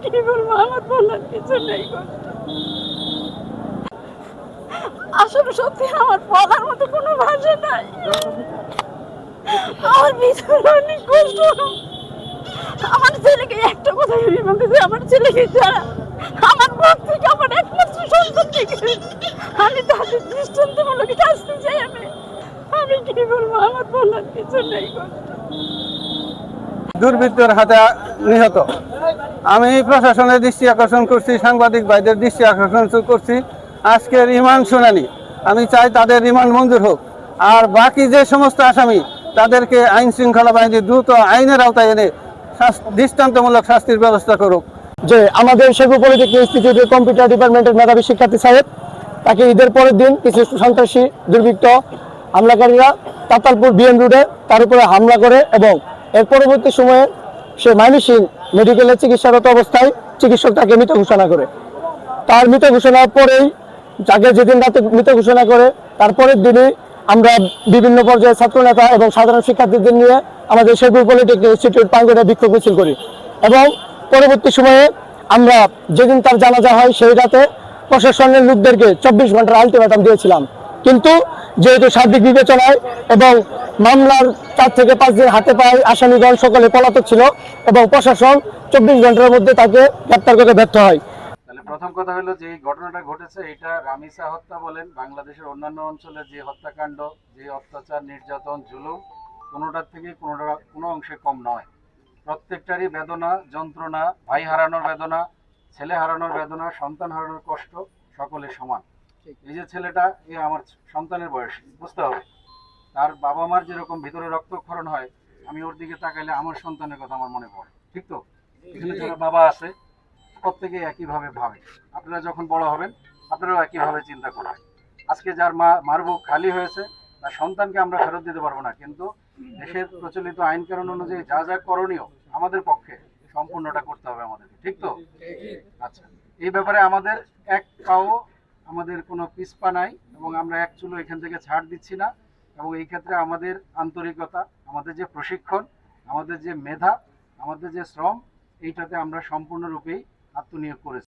কি বলবো, আমার বলার কিছু নেই। আসলে সত্যি আমার বলার মতো কোনো ভাষা নাই। আমার ভিতরে অনেক কষ্ট। আমার ছেলেকে একটা কথাই আমি বলতেছি, আমার ছেলেকে ছাড়া আমার মুখ থেকে আমার একমাত্র সন্তানকে আমি তাদের দৃষ্টান্তমূলক শাস্তি চাই। আমি কি বলবো, আমার বলার কিছু নেই। দুর্বৃত্তর হাতে নিহত। আমি প্রশাসনের দৃষ্টি আকর্ষণ করছি, সাংবাদিক ভাইদের দৃষ্টি আকর্ষণ করছি। আজকের রিমান্ড শুনানি, আমি চাই তাদের রিমান্ড মঞ্জুর হোক। আর বাকি যে সমস্ত আসামি তাদেরকে আইন শৃঙ্খলা বাহিনী দ্রুত আইনের আওতায় এনে দৃষ্টান্তমূলক শাস্তির ব্যবস্থা করুক। যে আমাদের শেখু পলিটেকনিক ইনস্টিটিউটের কম্পিউটার ডিপার্টমেন্টের মেধাবী শিক্ষার্থী সাহেব, তাকে ঈদের পরের দিন কিছু সন্ত্রাসী দুর্বৃত্ত হামলাকারীরা তাতালপুর বিএম রোডে তার উপরে হামলা করে এবং এর পরবর্তী সময়ে সে ময়মনসিংহ মেডিকেলে চিকিৎসারত অবস্থায় চিকিৎসক তাকে মৃত ঘোষণা করে। তার মৃত ঘোষণার পরেই যাকে যেদিন রাতে মৃত ঘোষণা করে তারপরের দিনই আমরা বিভিন্ন পর্যায়ে ছাত্রনেতা এবং সাধারণ শিক্ষার্থীদের নিয়ে আমাদের শেরপুর পলিটেকনিক ইনস্টিটিউট প্রাঙ্গণে বিক্ষোভ মিছিল করি এবং পরবর্তী সময়ে আমরা যেদিন তার জানাজা হয় সেই রাতে প্রশাসনের লোকদেরকে 24 ঘন্টার আলটিমেটাম দিয়েছিলাম। কিন্তু যেহেতু সার্বিক বিবেচনায় এবং মামলার 4 থেকে 5 দিন হাতে পায় আসামিগণ সকলে পলাতক ছিল এবং প্রশাসন 24 ঘন্টার মধ্যে তাকে গ্রেপ্তার করতে ব্যর্থ হয়। তাহলে প্রথম কথা হলো যে এই ঘটনাটা ঘটেছে, এটা রামিসা হত্যা বলেন, বাংলাদেশের অন্যান্য অঞ্চলে যে হত্যাকাণ্ড, যে অত্যাচার, নির্যাতন, জুলুম, কোনোটার থেকে কোনো অংশে কম নয়। প্রত্যেকটারই বেদনা, যন্ত্রণা, ভাই হারানোর বেদনা, ছেলে হারানোর বেদনা, সন্তান হারানোর কষ্ট সকলে সমান। এই যে ছেলেটা, এ আমার সন্তানের বয়সী, বুঝতে হবে তার বাবা মার যেরকম ভিতরে রক্তক্ষরণ হয়, আমি ওর দিকে তাকাইলে আমার সন্তানের কথা আমার মনে পড়ে। ঠিক তো? এখানে যারা বাবা আছে প্রত্যেকে একইভাবে ভাবে। আপনারা যখন বড় হবেন আপনারাও একইভাবে চিন্তা করবেন। আজকে যার মার বুক খালি হয়েছে, তার সন্তানকে আমরা ফেরত দিতে পারবো না, কিন্তু দেশের প্রচলিত আইন কানুন অনুযায়ী যা যা করণীয় আমাদের পক্ষে সম্পূর্ণটা করতে হবে আমাদের। ঠিক তো? আচ্ছা, এই ব্যাপারে আমাদের এক পাও আমাদের কোনো পিছপা নাই এবং আমরা এক চুলো এখান থেকে ছাড় দিচ্ছি না। এবং এই ক্ষেত্রে আমাদের আন্তরিকতা, আমাদের যে প্রশিক্ষণ, আমাদের যে মেধা, আমাদের যে শ্রম, এইটাতে আমরা সম্পূর্ণরূপেই আত্মনিয়োগ করেছি।